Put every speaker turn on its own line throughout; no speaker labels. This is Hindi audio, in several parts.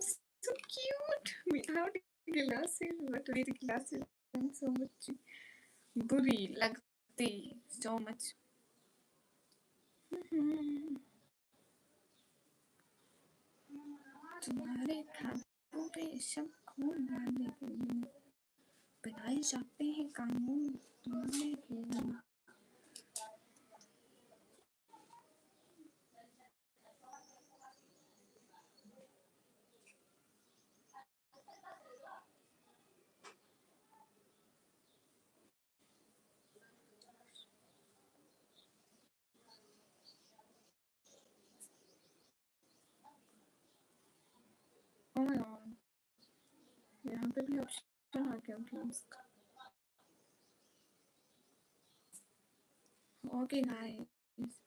so cute. We have glasses, but these glasses are so much बुरी लगती so much. तुम्हारे खाबों पे सबको डालने के लिए बनाए जाते हैं कानून तोड़ने के लिए. Oh my god, यहाँ पे भी ऑप्शन आ गया please. Okay guys,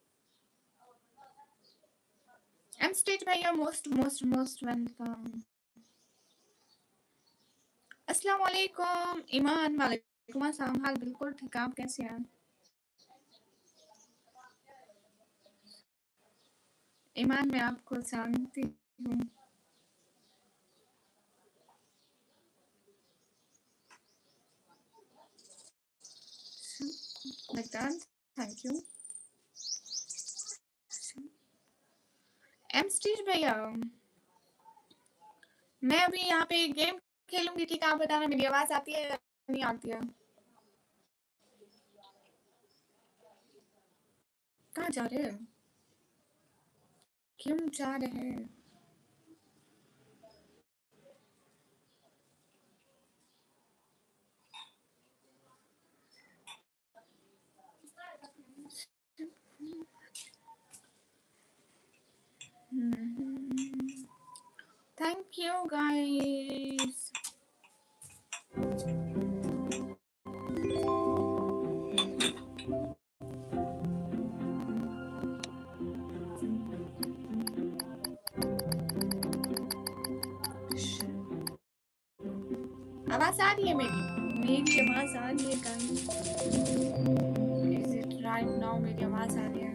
I'm stage by your most welcome. अस्सलाम वालेकुम ईमान. वालेकुम अस्सलाम. हाल बिल्कुल ठीक. आप कैसे हैं? ईमान मैं आपको जानती हूँ. Like that. Thank you. I'm stage भैया. मैं अभी यहाँ पे गेम खेलूंगी. ठीक है, आप बताना मेरी आवाज आती है या नहीं आती है. कहाँ जा रहे हैं? क्यों जा रहे हैं? Thank you guys. आवाज आ रही है मेरी आवाज आ रही है guys. Is it right now? मेरी आवाज आ रही है.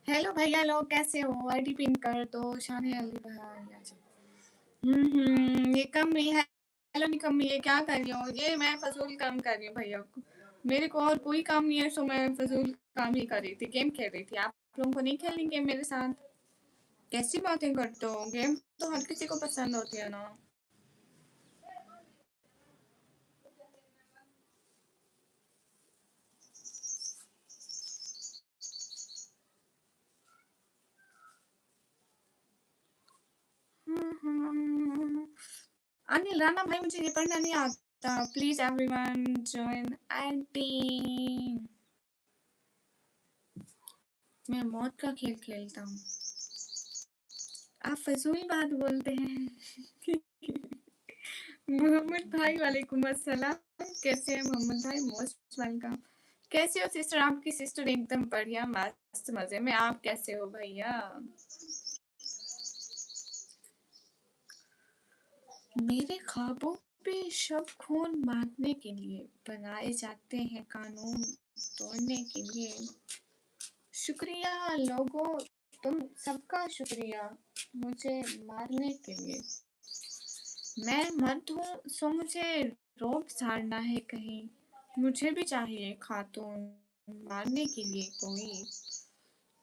हेलो भैया लोग, कैसे हो? आईडी पिन कर दो। शान अली भैया जी। ये कमी है। हेलो निकम्मी, ये क्या कर रही हो? ये मैं फजूल काम कर रही हूँ भैया को। मेरे को और कोई काम नहीं है, सो मैं फजूल काम ही कर रही थी, गेम खेल रही थी। आप लोगों को नहीं खेलनी गेम मेरे साथ? कैसी बातें करते हो? गेम तो हर किसी को पसंद होती है ना। अनिल राणा भाई, मुझे ये पढ़ना नहीं आता। Please everyone join ID. मैं मौत का खेल खेलता हूँ। आप फजूल बात बोलते हैं। मोहम्मद भाई वालेकुम अस्सलाम। कैसे हैं मोहम्मद भाई? Most welcome. कैसे हो सिस्टर? आपकी सिस्टर एकदम बढ़िया, मस्त मजे में। आप कैसे हो भैया? मेरे ख्वाबों पे शब खून मारने के लिए बनाए जाते हैं कानून तोड़ने के लिए। शुक्रिया लोगों, तुम सबका शुक्रिया मुझे मारने के लिए। मैं मर्द हूँ, सो मुझे रोब झाड़ना है कहीं। मुझे भी चाहिए खातून मारने के लिए कोई।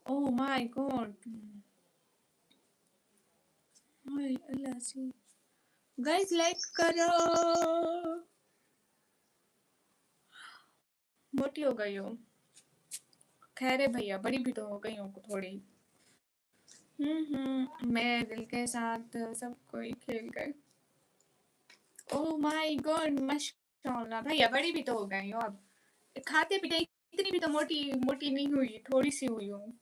ओह माय गॉड, हाय अल्लाह सी। गाइस लाइक करो। मोटी हो गई हो? खैर है भैया, बड़ी भी तो हो गई हूँ थोड़ी। मैं दिल के साथ सब कोई खेल गए। ओह माय गॉड, माशाल्लाह भैया, बड़ी भी तो हो गई हो अब। खाते पीते इतनी भी तो मोटी मोटी नहीं हुई, थोड़ी सी हुई हूँ।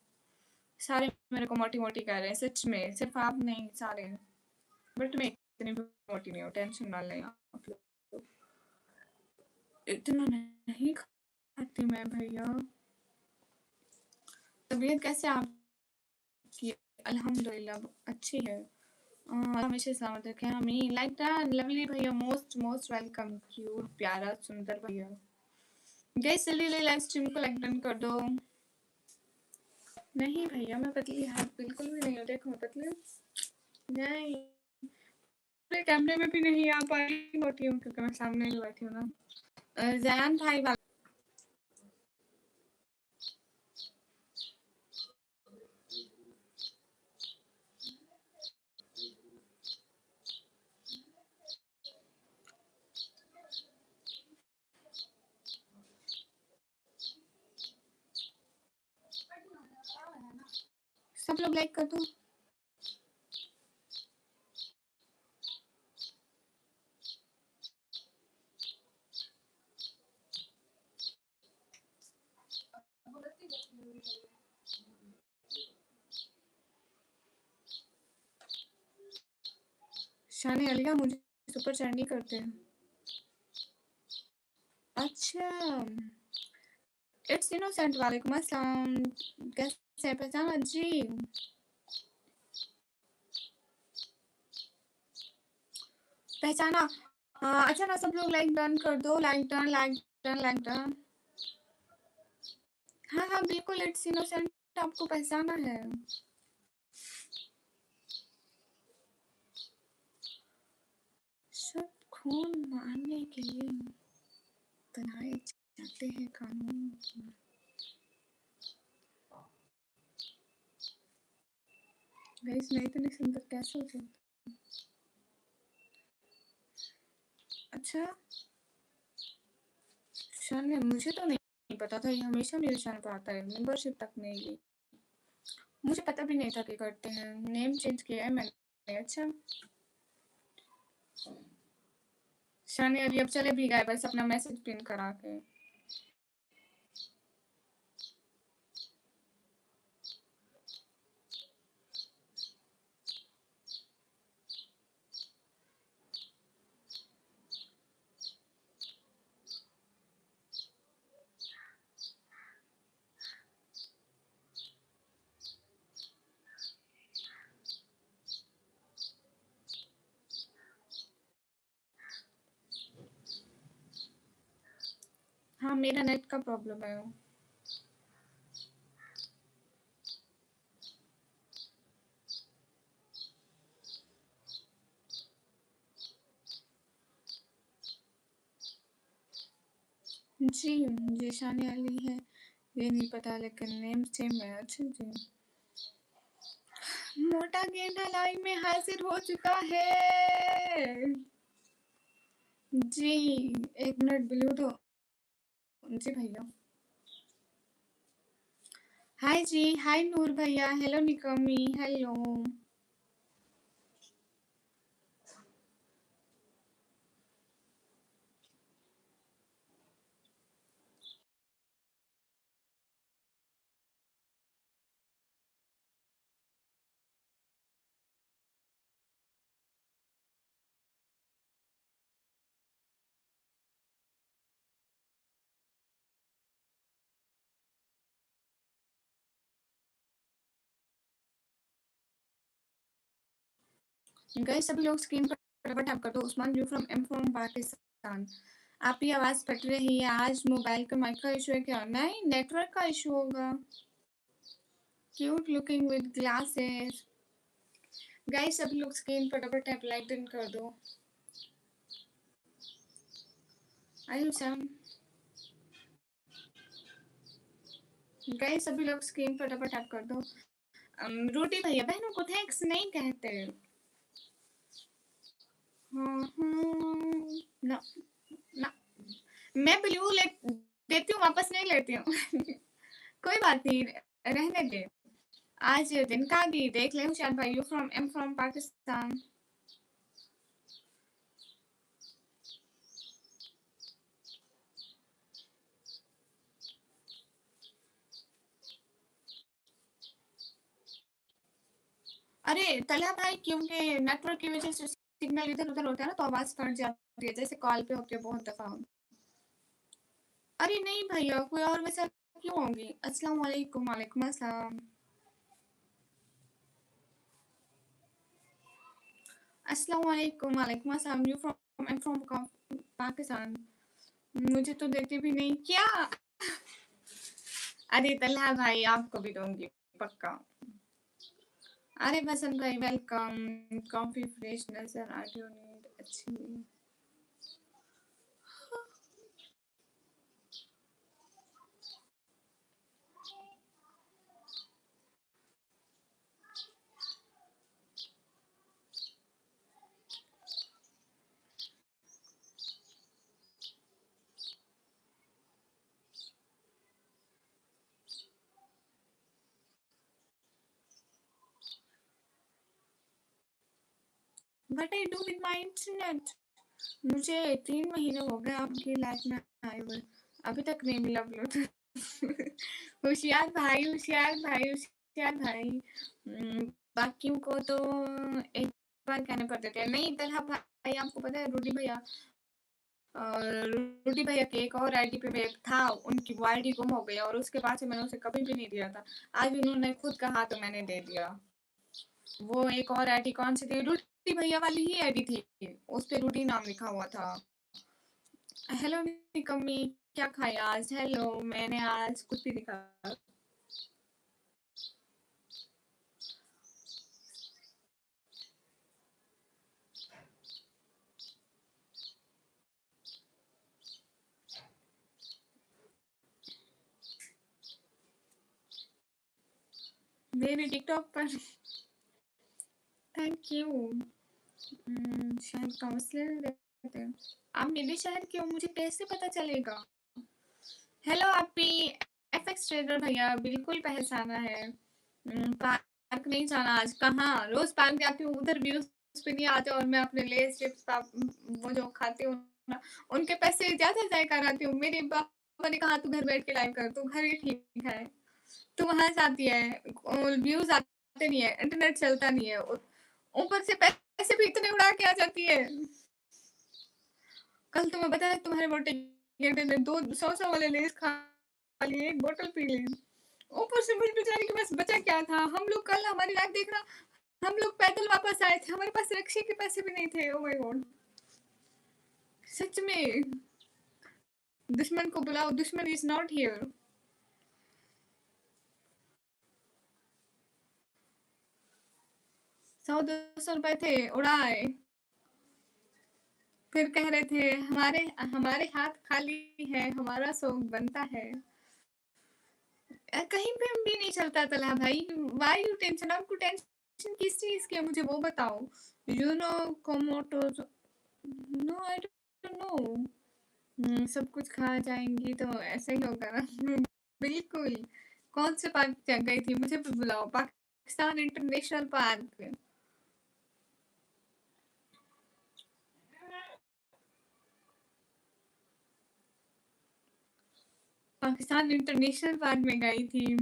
सारे मेरे को मोटी मोटी कह रहे हैं, सच में, सिर्फ आप नहीं, सारे। बट मैं इतनी भी मोटी नहीं हूँ, टेंशन ना लें आप लोग। इतना नहीं खाती मैं भैया। तबीयत कैसे आपकी? अल्हम्दुलिल्लाह अच्छी है। हमेशा सलामत रखें हमें। लाइक दैट लवली भैया, मोस्ट मोस्ट वेलकम। क्यूट प्यारा सुंदर भैया। गैस जल्दी लाइव स्ट्रीम को लाइक डन कर दो। नहीं भैया, मैं पतली है बिल्कुल भी नहीं हूँ। देखो मैं पतली हूँ नहीं, पूरे कैमरे में भी नहीं आ पा रही मोटी हूँ क्योंकि मैं सामने ही बैठी हूँ ना। जयान भाई वाला सब लोग लाइक कर दो। शान अलिया मुझे सुपर चैट नहीं करते हैं। अच्छा, इट्स इनोसेंट वालेकुम अस्सलाम। कैसे पहचाना जी? पहचाना। हाँ अच्छा ना, सब लोग लाइक डन कर दो। Like done like done like done. हाँ हाँ बिल्कुल, इट्स इनोसेंट, आपको पहचाना है। सब खून मारने के लिए बनाए जाते हैं कानून। गाइस मैं इतनी सुंदर कैसे हो सकती? अच्छा, शान मुझे तो नहीं पता था, ये हमेशा मेरे चैनल पे आता है, मेंबरशिप तक नहीं ली। मुझे पता भी नहीं था कि करते हैं, नेम चेंज किया है मैंने। अच्छा शानी अभी अब चले भी गए बस अपना मैसेज पिन करा के। हाँ मेरा नेट का प्रॉब्लम है। जी मुझे शानी अली है ये नहीं पता, लेकिन नेम सेम है। अच्छा जी, मोटा गेंडा लाइन में हाजिर हो चुका है। जी 1 मिनट ब्लू तो। जी भैया हाय जी, हाय नूर भैया, हेलो निकमी, हेलो। गाइस सभी लोग स्क्रीन पर टैप कर दो। Usman you from am from Pakistan. आपकी आवाज कट रही है। आज मोबाइल का माइक का इशू है क्या? नहीं नेटवर्क का इशू होगा। Cute looking with glasses. Guys सभी लोग स्क्रीन पर डबल टैप लाइक डन कर दो। आयु सैम। गाइस सभी लोग स्क्रीन पर डबल टैप कर दो। रोटी भैया बहनों को थैंक्स नहीं कहते। ना ना मैं ब्लू ले देती हूँ, वापस नहीं लेती हूँ। कोई बात नहीं, रहने दे। आज दिन का भी देख ले हुशियार भाई। You from am from Pakistan. अरे तला भाई क्योंकि नेटवर्क की वजह से सिग्नल इधर उधर होता है ना, तो आवाज कट जाती है, जैसे कॉल पे होती है बहुत दफा। अरे नहीं भैया, कोई और वैसा क्यों होगी। अस्सलाम वालेकुम। वालेकुम अस्सलाम। अस्सलाम वालेकुम। वालेकुम अस्सलाम। You from am from Pakistan. मुझे तो देती भी नहीं क्या। अरे तल्हा भाई आपको भी दूंगी पक्का। अरे बसंत भाई वेलकम। कॉफी फ्रेश नजर आ रही नींद अच्छी। What I do with my internet? मुझे 3 महीने हो गए आपकी लाइफ में आए हुए, अभी तक नहीं मिला ब्लूटूथ। होशियार भाई, होशियार भाई, होशियार भाई। बाकियों को तो एक बार कहने पड़ते थे। नहीं तलहा भाई आपको पता है रूडी भैया, रूडी भैया के एक और आईडी पे एक था, उनकी वो आईडी गुम हो गई और उसके बाद से मैंने उसे कभी भी नहीं दिया था। आज उन्होंने खुद कहा तो मैंने दे दिया। वो एक और आईडी कौन सी थी, रूडी भैया वाली ही आईडी थी, उस पे रूडी नाम लिखा हुआ था। हेलो निकम्मी, क्या खाया आज? हेलो, मैंने आज कुछ भी दिखा। मेरे टिकटॉक पर थैंक यू। शायद काउंसलर थे। आप मेरे शहर के हो, मुझे कैसे पता चलेगा? हेलो आपी, एफएक्स ट्रेडर भैया, बिल्कुल पहचाना है। पार्क नहीं जाना आज? कहाँ? रोज पार्क जाती हूँ, उधर व्यूज पे नहीं आते और मैं अपने लेस चिप्स वो जो खाती हूँ ना, उनके पैसे ज्यादा जाया कराती हूँ। मेरे पापा ने कहा तू घर बैठ के लाइव कर, तू घर ही ठीक है। तू वहां से आती है, व्यूज आते नहीं है, इंटरनेट चलता नहीं है, ऊपर से पैसे भी इतने उड़ा के आ जाती है। कल तुम्हें बताया तुम्हारे मोटे ने 200 वाले लेस खा लिए, एक बोतल पी ली, ऊपर से मुझे बेचारी के पास बचा क्या था। हम लोग कल हमारी लाइफ देखना, हम लोग पैदल वापस आए थे, हमारे पास रिक्शे के पैसे भी नहीं थे। ओ माय गॉड, सच में दुश्मन को बुलाओ, दुश्मन इज नॉट हियर। 100-200 रुपए थे, उड़ाए। फिर कह रहे थे हमारे हमारे हाथ खाली है, हमारा शौक बनता है। कहीं पे भी नहीं चलता तला भाई। Why you tension? आपको टेंशन किस चीज की है, मुझे वो बताओ। यू नो कोमोटो? No I don't know. सब कुछ खा जाएंगी तो ऐसा ही होगा ना। बिल्कुल। कौन से पार्क गई थी, मुझे भी बुलाओ। Pakistan international park. Pakistan international park में गई थी।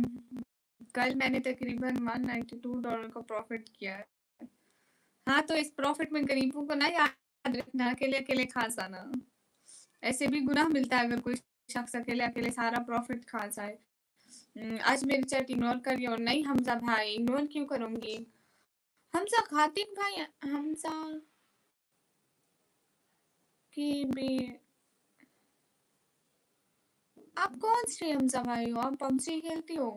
कल मैंने तकरीबन $192 का प्रॉफिट किया है। हाँ, तो इस प्रॉफिट में गरीबों को ना याद रखना, अकेले अकेले खा जाना। ऐसे भी गुनाह मिलता है अगर कोई शख्स अकेले अकेले सारा प्रॉफिट खा जाए। आज मेरी चैट इग्नोर करिए। और नहीं हमजा भाई, इग्नोर क्यों करूंगी? हमजा खातिक भाई, हमजा की भी। आप कौन से हमजा भाई हो? आप पबजी खेलती हो?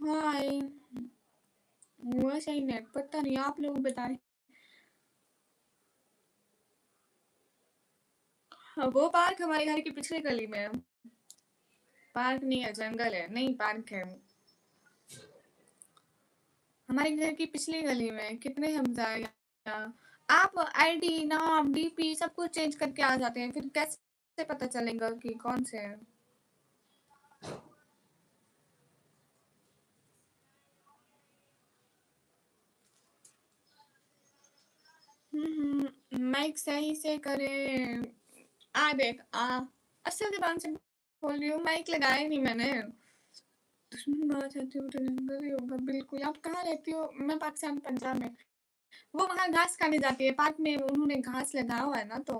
हाय, हुआ सही नेट, पता नहीं, आप लोग बताएं। वो पार्क हमारे घर की पिछली गली में है। पार्क नहीं है, जंगल है। नहीं, पार्क है हमारे घर की पिछली गली में। कितने हमजा यहाँ? आप आईडी, नाम, डीपी सब कुछ चेंज करके आ जाते हैं, फिर कैसे पता चलेगा कि कौन से हैं? माइक सही से करे। आ देख आ, अच्छा जबान से बोल रही हूँ, माइक लगाया नहीं मैंने। दुश्मन बात आती हो तो जंगल ही होगा। बिल्कुल। आप कहाँ रहती हो? मैं पाकिस्तान, पंजाब में। वो वहाँ घास खाने जाती है, पार्क में उन्होंने घास लगाया हुआ है ना, तो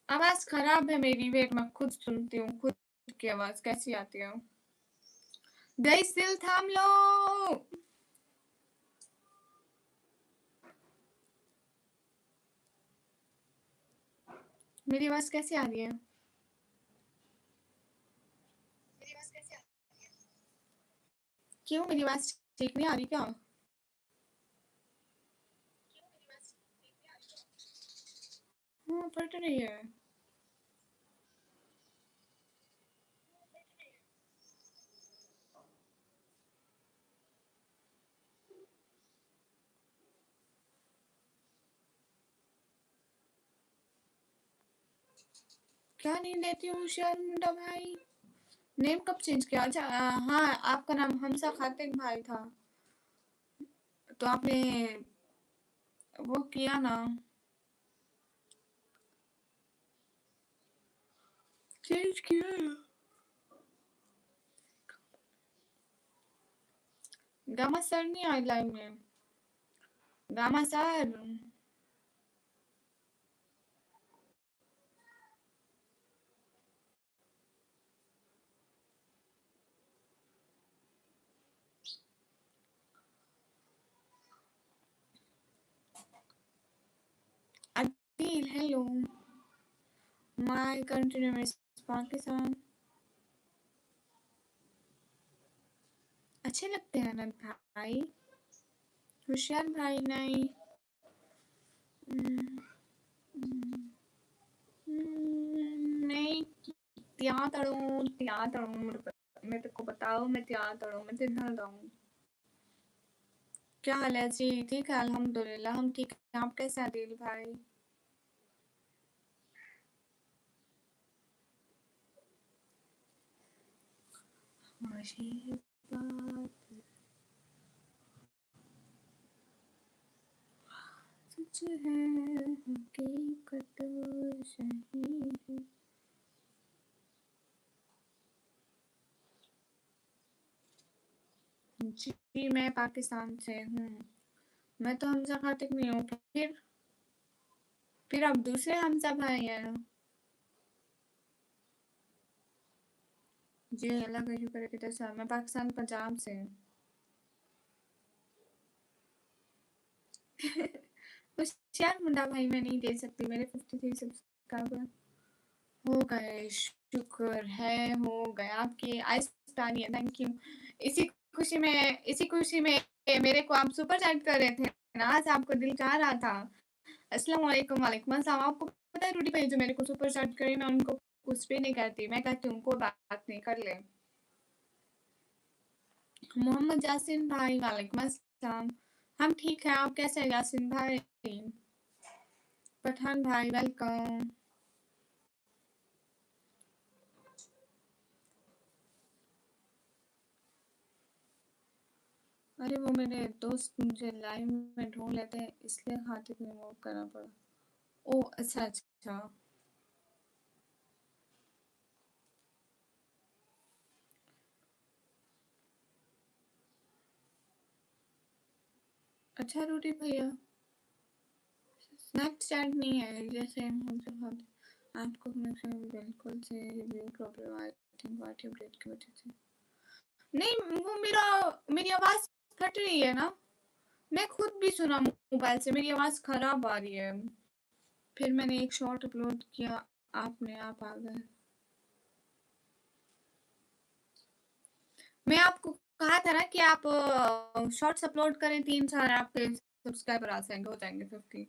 आवाज खराब है मेरी। वेट, मैं खुद सुनती हूँ खुद की आवाज कैसी आती है। गाइस दिल थाम लो। मेरी आवाज कैसी आ रही है? क्यों, मेरी आवाज ठीक नहीं आ रही क्या? हाँ, फट रही है। क्या नहीं देती हूँ होशियार मुंडा भाई? नेम कब चेंज किया? अच्छा, हाँ, आपका नाम हमसा खातिक भाई था, तो आपने वो किया ना, चेंज किया। गामा सर नहीं आए लाइव में। Gamma sir, Adil, hello. My country name is Pakistan. अच्छे लगते हैं अनंत भाई। होशियार भाई नहीं। नहीं, ત્યાં તળું ત્યાં તળું मैं तेरे को बताऊँ, मैं ત્યાં तड़ूँ, मैं तेरे घर जाऊँ। क्या हाल है जी? ठीक है अल्हम्दुलिल्लाह, हम ठीक हैं। आप कैसे हैं आदिल भाई? हमारी बात सच है, हकीकत सही है। जी मैं पाकिस्तान से हूँ। मैं तो हमजा खातिक नहीं हूँ। फिर आप दूसरे हमजा भाई हैं। जी अल्लाह का शुक्र है। किधर से? मैं पाकिस्तान पंजाब से हूँ। होशियार मुंडा भाई मैं नहीं दे सकती। मेरे 53 सब्सक्राइबर हो गए। शुक्र है हो गए। आपकी आइस्तानी है, थैंक यू। इसी खुशी में मेरे को आप सुपर चैट कर रहे थे ना, आज आपको दिल चाह रहा था। अस्सलाम वालेकुम। वालेकुम अस्सलाम। आपको पता है रूटी भाई जो मेरे को सुपर चैट करे, मैं उनको कुछ भी नहीं कहती। मैं कहती हूँ कोई बात नहीं, कर ले। मोहम्मद यासीन भाई वालेकुम अस्सलाम। हम ठीक हैं, आप कैसे हैं यासीन भाई? पठान भाई वेलकम। अरे वो मेरे दोस्त मुझे लाइव में ढूंढ लेते हैं, इसलिए खाते रिमूव करना पड़ा। ओ अच्छा अच्छा। अच्छा रूटी भैया स्नैपचैट नहीं है जैसे हम सब खाते। आपको कनेक्शन बिल्कुल से review problem I think what you did की वजह से। नहीं वो मेरी आवाज फट रही है ना, मैं खुद भी सुना मोबाइल से मेरी आवाज खराब आ रही है। फिर मैंने एक शॉर्ट अपलोड किया, आपने आप आ गए। मैं आपको कहा था ना कि आप शॉर्ट्स अपलोड करें 3-4, आपके सब्सक्राइबर आ जाएंगे, हो जाएंगे 50।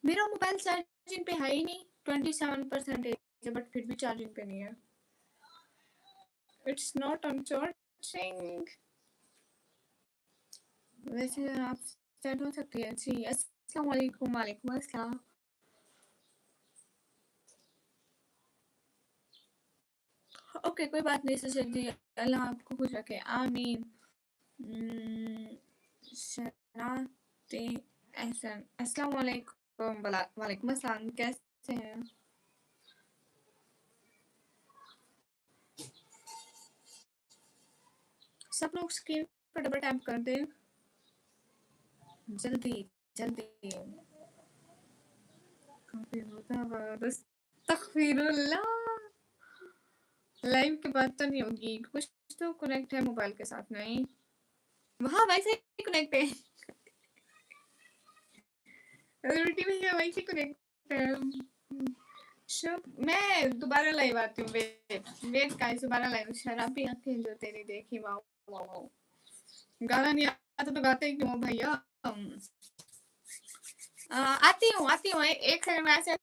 मेरा मोबाइल चार्जिंग पे है ही नहीं, 27% है बट फिर भी चार्जिंग पे नहीं है। It's not on charging. वैसे आप सेट हो सकती है। जी अस्सलाम वालेकुम। वालेकुम अस्सलाम। ओके कोई बात नहीं सर जी, अल्लाह आपको खुश रखे, आमीन। शराते एहसन अस्सलाम वालेकुम। वालेकुम अस्सलाम, कैसे हैं? सब लोग स्क्रीन पर डबल टैप कर दें जल्दी जल्दी। अस्तगफिरुल्लाह। लाइव की बात तो नहीं होगी, कुछ तो कनेक्ट है मोबाइल के साथ। नहीं वहाँ वैसे ही कनेक्ट है। रोटी में वैसे कनेक्ट है। शुभ मैं दोबारा लाइव आती हूँ। वेट वेट गाइस, दोबारा लाइव। शराबी आंखें जो तेरी देखी, वाओ वाओ वाओ। गाना नहीं आता तो गाते क्यों भैया? आती हूँ एक सेकंड में ऐसे